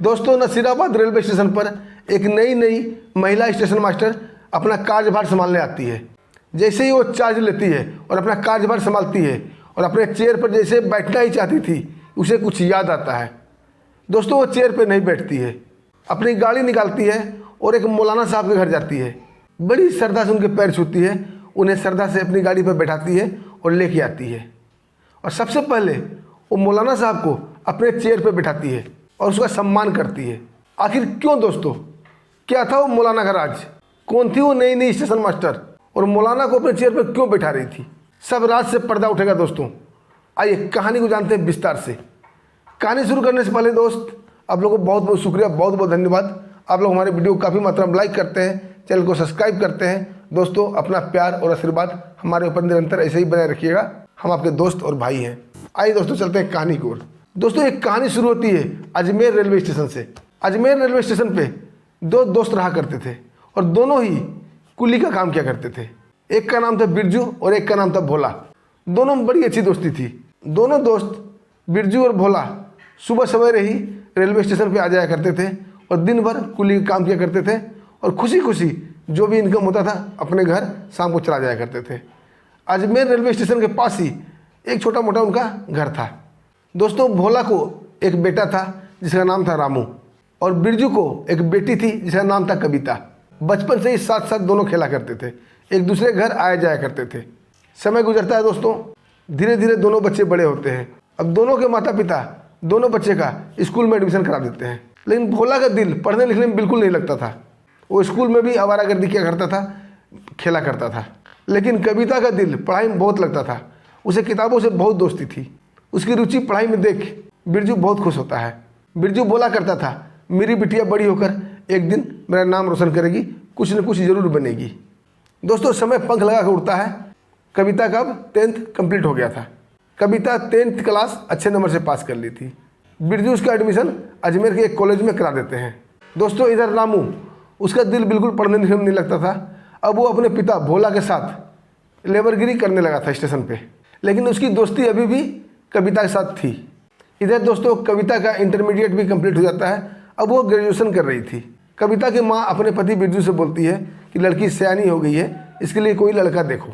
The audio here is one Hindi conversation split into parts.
दोस्तों, नसीराबाद रेलवे स्टेशन पर एक नई महिला स्टेशन मास्टर अपना कार्यभार संभालने आती है। जैसे ही वो चार्ज लेती है और अपना कार्यभार संभालती है और अपने चेयर पर जैसे बैठना ही चाहती थी, उसे कुछ याद आता है। दोस्तों, वो चेयर पर नहीं बैठती है, अपनी गाड़ी निकालती है और एक मौलाना साहब के घर जाती है। बड़ी श्रद्धा से उनके पैर छूती है, उन्हें श्रद्धा से अपनी गाड़ी पर बैठाती है और लेके आती है। और सबसे पहले वो मौलाना साहब को अपने चेयर पर बैठाती है और उसका सम्मान करती है। आखिर क्यों दोस्तों? क्या था वो मौलाना का राज? कौन थी वो नई स्टेशन मास्टर और मौलाना को अपने चेयर पर क्यों बैठा रही थी? सब राज से पर्दा उठेगा दोस्तों। आइए कहानी को जानते हैं विस्तार से। कहानी शुरू करने से पहले दोस्त, आप लोगों को बहुत बहुत शुक्रिया, बहुत बहुत धन्यवाद। आप लोग हमारे वीडियो को काफ़ी मात्रा में लाइक करते हैं, चैनल को सब्सक्राइब करते हैं। दोस्तों, अपना प्यार और आशीर्वाद हमारे ऊपर निरंतर ऐसे ही बनाए रखिएगा। हम आपके दोस्त और भाई हैं। आइए दोस्तों, चलते हैं कहानी की ओर। दोस्तों, एक कहानी शुरू होती है अजमेर रेलवे स्टेशन से। अजमेर रेलवे स्टेशन पे दो दोस्त रहा करते थे और दोनों ही कुली का काम किया करते थे। एक का नाम था बिरजू और एक का नाम था भोला। दोनों में बड़ी अच्छी दोस्ती थी। दोनों दोस्त बिरजू और भोला सुबह सवेरे ही रेलवे स्टेशन पे आ जाया करते थे और दिन भर कुली का काम किया करते थे और खुशी खुशी जो भी इनकम होता था अपने घर शाम को चला जाया करते थे। अजमेर रेलवे स्टेशन के पास ही एक छोटा मोटा उनका घर था। दोस्तों, भोला को एक बेटा था जिसका नाम था रामू और बिरजू को एक बेटी थी जिसका नाम था कविता। बचपन से ही साथ साथ दोनों खेला करते थे, एक दूसरे घर आया जाया करते थे। समय गुजरता है दोस्तों, धीरे धीरे दोनों बच्चे बड़े होते हैं। अब दोनों के माता पिता दोनों बच्चे का स्कूल में एडमिशन करा देते हैं। लेकिन भोला का दिल पढ़ने लिखने में बिल्कुल नहीं लगता था। वो स्कूल में भी आवारागर्दी किया करता था, खेला करता था। लेकिन कविता का दिल पढ़ाई में बहुत लगता था। उसे किताबों से बहुत दोस्ती थी। उसकी रुचि पढ़ाई में देख बिरजू बहुत खुश होता है। बिरजू बोला करता था, मेरी बिटिया बड़ी होकर एक दिन मेरा नाम रोशन करेगी, कुछ न कुछ जरूर बनेगी। दोस्तों, समय पंख लगा कर उड़ता है। कविता का अब 10th कंप्लीट हो गया था। कविता 10th क्लास अच्छे नंबर से पास कर ली थी। बिरजू उसका एडमिशन अजमेर के एक कॉलेज में करा देते हैं। दोस्तों, इधर रामू, उसका दिल बिल्कुल पढ़ने लिखने में नहीं लगता था। अब वो अपने पिता भोला के साथ लेबरगिरी करने लगा था स्टेशन पे, लेकिन उसकी दोस्ती अभी भी कविता के साथ थी। इधर दोस्तों, कविता का इंटरमीडिएट भी कंप्लीट हो जाता है। अब वो ग्रेजुएशन कर रही थी। कविता की माँ अपने पति बिरजू से बोलती है कि लड़की सयानी हो गई है, इसके लिए कोई लड़का देखो।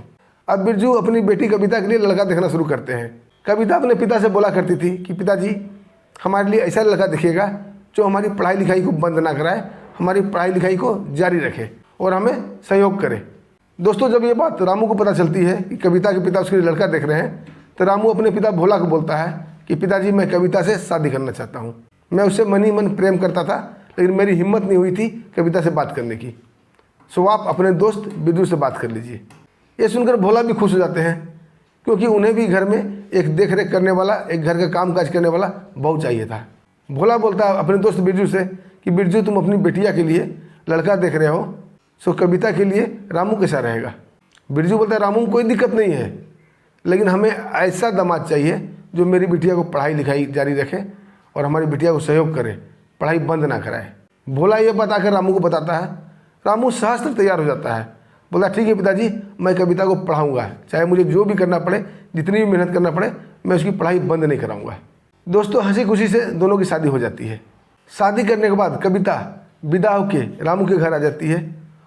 अब बिरजू अपनी बेटी कविता के लिए लड़का देखना शुरू करते हैं। कविता अपने पिता से बोला करती थी कि पिताजी, हमारे लिए ऐसा लड़का देखिएगा जो हमारी पढ़ाई लिखाई को बंद ना कराए, हमारी पढ़ाई लिखाई को जारी रखे और हमें सहयोग करे। दोस्तों, जब ये बात रामू को पता चलती है कि कविता के पिता उसके लिए लड़का देख रहे हैं, तो रामू अपने पिता भोला को बोलता है कि पिताजी, मैं कविता से शादी करना चाहता हूँ। मैं उससे मन ही मन प्रेम करता था, लेकिन मेरी हिम्मत नहीं हुई थी कविता से बात करने की। सो आप अपने दोस्त बिरजू से बात कर लीजिए। ये सुनकर भोला भी खुश हो जाते हैं, क्योंकि उन्हें भी घर में एक देख रेख करने वाला, एक घर का काम काज करने वाला बहू चाहिए था। भोला बोलता है अपने दोस्त बिरजू से कि बिरजू, तुम अपनी बेटिया के लिए लड़का देख रहे हो, सो कविता के लिए रामू कैसा रहेगा? बिरजू बोलता है, रामू कोई दिक्कत नहीं है, लेकिन हमें ऐसा दामाद चाहिए जो मेरी बिटिया को पढ़ाई लिखाई जारी रखे और हमारी बिटिया को सहयोग करे, पढ़ाई बंद ना कराए। भोला ये बात आकर रामू को बताता है। रामू सहस्त्र तैयार हो जाता है, बोला ठीक है पिताजी, मैं कविता को पढ़ाऊँगा, चाहे मुझे जो भी करना पड़े, जितनी भी मेहनत करना पड़े, मैं उसकी पढ़ाई बंद नहीं कराऊँगा। दोस्तों, हंसी खुशी से दोनों की शादी हो जाती है। शादी करने के बाद कविता विदा होकर रामू के घर आ जाती है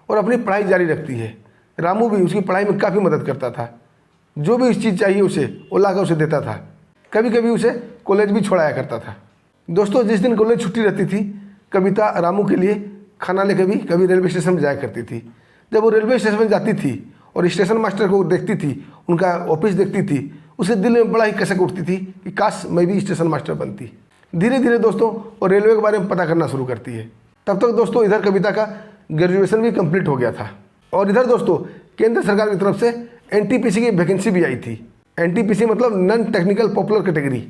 और अपनी पढ़ाई जारी रखती है। रामू भी उसकी पढ़ाई में काफ़ी मदद करता था। जो भी चीज़ चाहिए उसे वो ला कर उसे देता था। कभी कभी उसे कॉलेज भी छोड़ाया करता था। दोस्तों, जिस दिन कॉलेज छुट्टी रहती थी, कविता रामू के लिए खाना लेकर भी कभी रेलवे स्टेशन में जाया करती थी। जब वो रेलवे स्टेशन में जाती थी और स्टेशन मास्टर को देखती थी, उनका ऑफिस देखती थी, उसके दिल में बड़ा ही कसक उठती थी कि काश मैं भी स्टेशन मास्टर बनती। धीरे धीरे दोस्तों वो रेलवे के बारे में पता करना शुरू करती है। तब तक दोस्तों इधर कविता का ग्रेजुएशन भी कंप्लीट हो गया था और इधर दोस्तों केंद्र सरकार की तरफ से एनटीपीसी की वैकेंसी भी आई थी। एनटीपीसी मतलब नॉन टेक्निकल पॉपुलर कैटेगरी।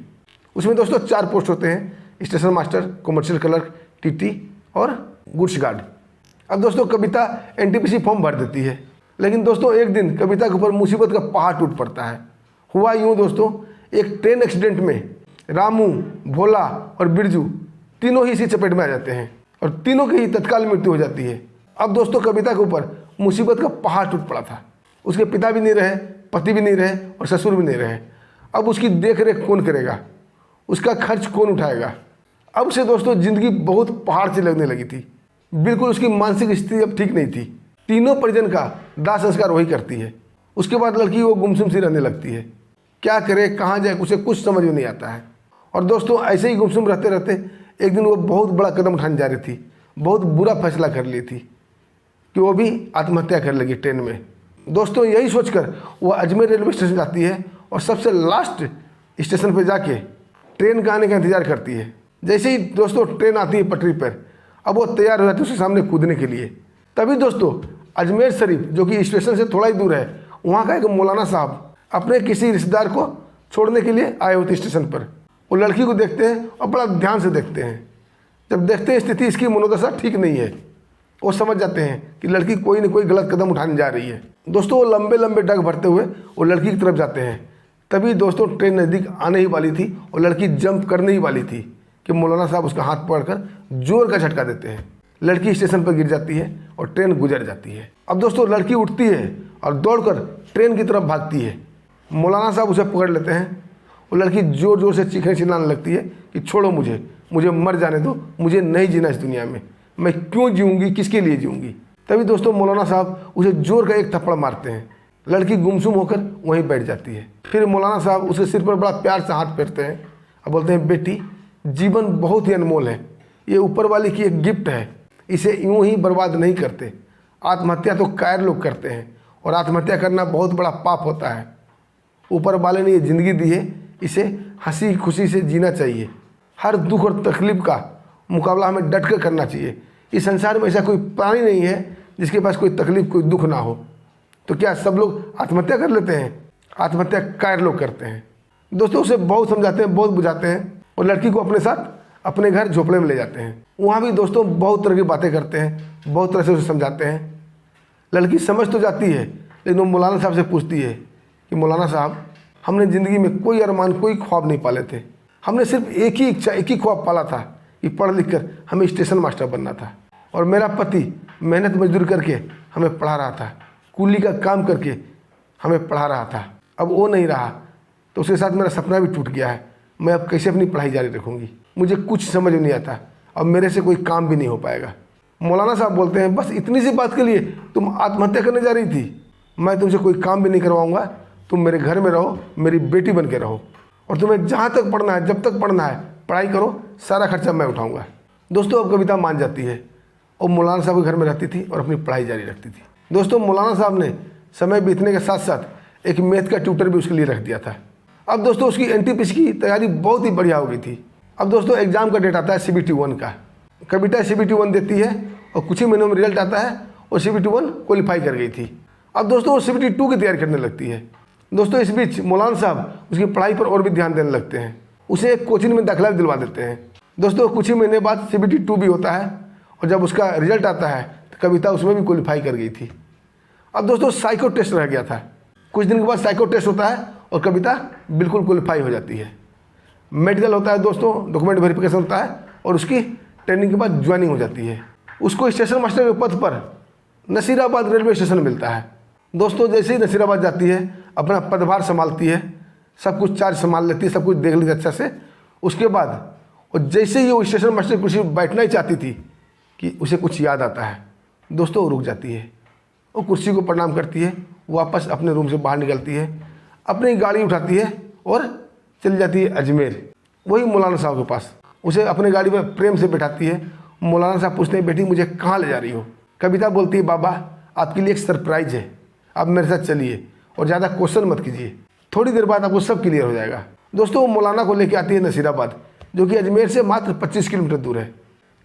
उसमें दोस्तों 4 पोस्ट होते हैं, station master, commercial clerk, TT और गुड्स गार्ड। अब दोस्तों कविता एनटीपीसी फॉर्म भर देती है, लेकिन दोस्तों एक दिन कविता के ऊपर मुसीबत का पहाड़ टूट पड़ता है। हुआ यूँ दोस्तों, एक ट्रेन एक्सीडेंट में रामू, भोला और बिरजू तीनों ही इसी चपेट में आ जाते हैं और तीनों की ही तत्काल मृत्यु हो जाती है। अब दोस्तों कविता के ऊपर मुसीबत का पहाड़ टूट पड़ा था। उसके पिता भी नहीं रहे, पति भी नहीं रहे और ससुर भी नहीं रहे। अब उसकी देख रेख कौन करेगा, उसका खर्च कौन उठाएगा। अब से दोस्तों ज़िंदगी बहुत पहाड़ से लगने लगी थी। बिल्कुल उसकी मानसिक स्थिति अब ठीक नहीं थी। तीनों परिजन का दाह संस्कार वही करती है। उसके बाद लड़की वो गुमसुम सी रहने लगती है। क्या करे, कहाँ जाए, उसे कुछ समझ में नहीं आता है। और दोस्तों ऐसे ही गुमसुम रहते रहते एक दिन वो बहुत बड़ा कदम उठाने जा रही थी। बहुत बुरा फैसला कर ली थी कि वो भी आत्महत्या कर लेगी ट्रेन में। दोस्तों यही सोचकर वो अजमेर रेलवे स्टेशन जाती है और सबसे लास्ट स्टेशन पर जाके ट्रेन का आने का इंतज़ार करती है। जैसे ही दोस्तों ट्रेन आती है पटरी पर, अब वो तैयार हो जाती है उसके सामने कूदने के लिए। तभी दोस्तों अजमेर शरीफ जो कि स्टेशन से थोड़ा ही दूर है, वहाँ का एक मौलाना साहब अपने किसी रिश्तेदार को छोड़ने के लिए आए होते स्टेशन पर। वो लड़की को देखते हैं और बड़ा ध्यान से देखते हैं। जब देखते हैं स्थिति इसकी मनोदशा ठीक नहीं है, वो समझ जाते हैं कि लड़की कोई न कोई गलत कदम उठाने जा रही है। दोस्तों वो लंबे लंबे डग भरते हुए वो लड़की की तरफ जाते हैं। तभी दोस्तों ट्रेन नज़दीक आने ही वाली थी और लड़की जंप करने ही वाली थी कि मौलाना साहब उसका हाथ पकड़कर जोर का झटका देते हैं। लड़की स्टेशन पर गिर जाती है और ट्रेन गुजर जाती है। अब दोस्तों लड़की उठती है और दौड़कर ट्रेन की तरफ भागती है। मौलाना साहब उसे पकड़ लेते हैं। वो लड़की ज़ोर ज़ोर से चीखने चिल्लाने लगती है कि छोड़ो मुझे मर जाने दो, मुझे नहीं जीना इस दुनिया में, मैं क्यों जीऊँगी, किसके लिए जीऊँगी। तभी दोस्तों मौलाना साहब उसे जोर का एक थप्पड़ मारते हैं। लड़की गुमसुम होकर वहीं बैठ जाती है। फिर मौलाना साहब उसके सिर पर बड़ा प्यार से हाथ फेरते हैं और बोलते हैं, बेटी जीवन बहुत ही अनमोल है, ये ऊपर वाले की एक गिफ्ट है, इसे यूं ही बर्बाद नहीं करते। आत्महत्या तो कायर लोग करते हैं और आत्महत्या करना बहुत बड़ा पाप होता है। ऊपर वाले ने ये ज़िंदगी दी है, इसे हंसी खुशी से जीना चाहिए। हर दुख और तकलीफ का मुकाबला हमें डट कर करना चाहिए। इस संसार में ऐसा कोई प्राणी नहीं है जिसके पास कोई तकलीफ, कोई दुख ना हो। तो क्या सब लोग आत्महत्या कर लेते हैं? आत्महत्या कायर लोग करते हैं। दोस्तों उसे बहुत समझाते हैं, बहुत बुझाते हैं और लड़की को अपने साथ अपने घर झोपड़े में ले जाते हैं। वहाँ भी दोस्तों बहुत तरह की बातें करते हैं, बहुत तरह से उसे समझाते हैं। लड़की समझ तो जाती है, लेकिन वो मौलाना साहब से पूछती है कि मौलाना साहब, हमने ज़िंदगी में कोई अरमान, कोई ख्वाब नहीं पाले थे। हमने सिर्फ एक ही इच्छा, एक ही ख्वाब पाला था कि पढ़ लिख कर हमें स्टेशन मास्टर बनना था। और मेरा पति मेहनत मजदूरी करके हमें पढ़ा रहा था, कूली का काम करके हमें पढ़ा रहा था। अब वो नहीं रहा तो उसके साथ मेरा सपना भी टूट गया है। मैं अब कैसे अपनी पढ़ाई जारी रखूँगी? मुझे कुछ समझ नहीं आता, अब मेरे से कोई काम भी नहीं हो पाएगा। मौलाना साहब बोलते हैं, बस इतनी सी बात के लिए तुम आत्महत्या करने जा रही थी? मैं तुमसे कोई काम भी नहीं करवाऊँगा, तुम मेरे घर में रहो, मेरी बेटी बन के रहो, और तुम्हें जहाँ तक पढ़ना है, जब तक पढ़ना है पढ़ाई करो, सारा खर्चा मैं उठाऊँगा। दोस्तों अब कविता मान जाती है और मौलाना साहब के घर में रहती थी और अपनी पढ़ाई जारी रखती थी। दोस्तों मौलाना साहब ने समय बीतने के साथ साथ एक मैथ का ट्यूटर भी उसके लिए रख दिया था। अब दोस्तों उसकी एनटीपीसी की तैयारी बहुत ही बढ़िया हो गई थी। अब दोस्तों एग्जाम का डेट आता है CBT 1 का। कविता CBT 1 देती है और कुछ ही महीनों में रिजल्ट आता है और CBT 1 क्वालिफाई कर गई थी। अब दोस्तों वो CBT 2 की तैयारी करने लगती है। दोस्तों इस बीच मौलाना साहब उसकी पढ़ाई पर और भी ध्यान देने लगते हैं, उसे एक कोचिंग में दाखिला दिलवा देते हैं। दोस्तों कुछ ही महीने बाद CBT 2 भी होता है और जब उसका रिजल्ट आता है तो कविता उसमें भी क्वालिफाई कर गई थी। अब दोस्तों साइको टेस्ट रह गया था। कुछ दिन के बाद साइको टेस्ट होता है और कविता बिल्कुल क्वालिफाई हो जाती है। मेडिकल होता है दोस्तों, डॉक्यूमेंट वेरिफिकेशन होता है और उसकी ट्रेनिंग के बाद ज्वाइनिंग हो जाती है। उसको स्टेशन मास्टर के पद पर नसीराबाद रेलवे स्टेशन मिलता है। दोस्तों जैसे ही नसीराबाद जाती है, अपना पदभार संभालती है, सब कुछ चार्ज संभाल लेती है, सब कुछ देख लेती है अच्छा से। उसके बाद और जैसे ही वो स्टेशन मास्टर की कुर्सी पर बैठना ही चाहती थी कि उसे कुछ याद आता है। दोस्तों वो रुक जाती है, वो कुर्सी को प्रणाम करती है, वापस अपने रूम से बाहर निकलती है, अपनी गाड़ी उठाती है और चली जाती है अजमेर, वही मौलाना साहब के पास। उसे अपनी गाड़ी में प्रेम से बैठाती है। मौलाना साहब पूछते हैं, बेटी मुझे कहाँ ले जा रही हो? कविता बोलती है, बाबा आपके लिए एक सरप्राइज है, आप मेरे साथ चलिए और ज़्यादा क्वेश्चन मत कीजिए, थोड़ी देर बाद आपको सब क्लियर हो जाएगा। दोस्तों वो मौलाना को लेकर आती है नसीराबाद, जो कि अजमेर से मात्र 25 किलोमीटर दूर है।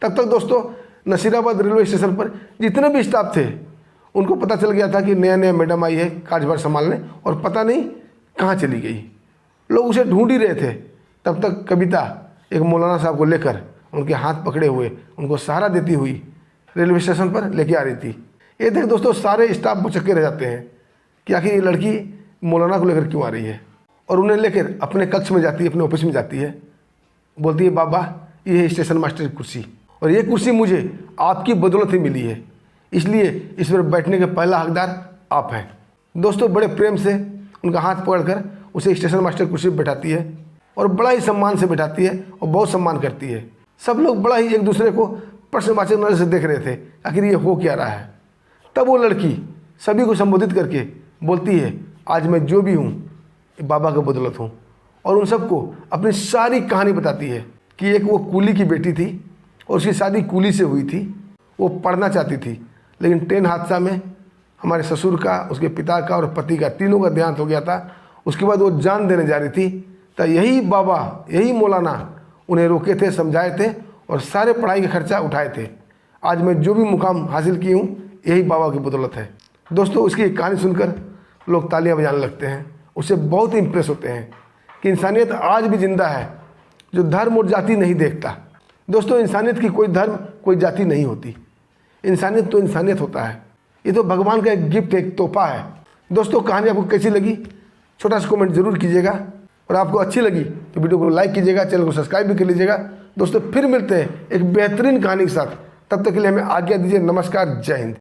तब तक दोस्तों नसीराबाद रेलवे स्टेशन पर जितने भी स्टाफ थे उनको पता चल गया था कि नया नया मैडम आई है कार्यभार संभालने और पता नहीं कहाँ चली गई। लोग उसे ढूंढ ही रहे थे। तब तक कविता एक मौलाना साहब को लेकर उनके हाथ पकड़े हुए उनको सहारा देती हुई रेलवे स्टेशन पर लेके आ रही थी। ये देख दोस्तों सारे स्टाफ भुचक्के रह जाते हैं कि आखिर ये लड़की मौलाना को लेकर क्यों आ रही है, और उन्हें लेकर अपने कक्ष में जाती है, अपने ऑफिस में जाती है। बोलती है, बाबा ये है स्टेशन मास्टर की कुर्सी और ये कुर्सी मुझे आपकी बदौलत ही मिली है, इसलिए इस पर बैठने के पहला हकदार आप हैं। दोस्तों बड़े प्रेम से उनका हाथ पकड़कर उसे स्टेशन मास्टर कुर्सी पर बैठाती है और बड़ा ही सम्मान से बैठाती है और बहुत सम्मान करती है। सब लोग बड़ा ही एक दूसरे को प्रश्नवाचक नज़र से देख रहे थे, आखिर ये हो क्या रहा है। तब वो लड़की सभी को संबोधित करके बोलती है, आज मैं जो भी हूँ बाबा का बदौलत हूँ। और उन सबको अपनी सारी कहानी बताती है कि एक वो कूली की बेटी थी और उसकी शादी कूली से हुई थी। वो पढ़ना चाहती थी, लेकिन ट्रेन हादसा में हमारे ससुर का, उसके पिता का और पति का, तीनों का देहांत हो गया था। उसके बाद वो जान देने जा रही थी, तो यही बाबा, यही मौलाना उन्हें रोके थे, समझाए थे और सारे पढ़ाई का खर्चा उठाए थे। आज मैं जो भी मुकाम हासिल की हूँ यही बाबा की बदौलत है। दोस्तों, उसकी कहानी सुनकर लोग तालियां बजाने लगते हैं, उससे बहुत इंप्रेस होते हैं कि इंसानियत आज भी जिंदा है, जो धर्म और जाति नहीं देखता। दोस्तों, इंसानियत की कोई धर्म, कोई जाति नहीं होती। इंसानियत तो इंसानियत होता है। ये तो भगवान का एक गिफ्ट, एक तोहफा है। दोस्तों, कहानी आपको कैसी लगी छोटा सा कमेंट जरूर कीजिएगा, और आपको अच्छी लगी तो वीडियो को लाइक कीजिएगा, चैनल को सब्सक्राइब भी कर लीजिएगा। दोस्तों, फिर मिलते हैं एक बेहतरीन कहानी के साथ। तब तक के लिए हमें आज्ञा दीजिए। नमस्कार, जय हिंद।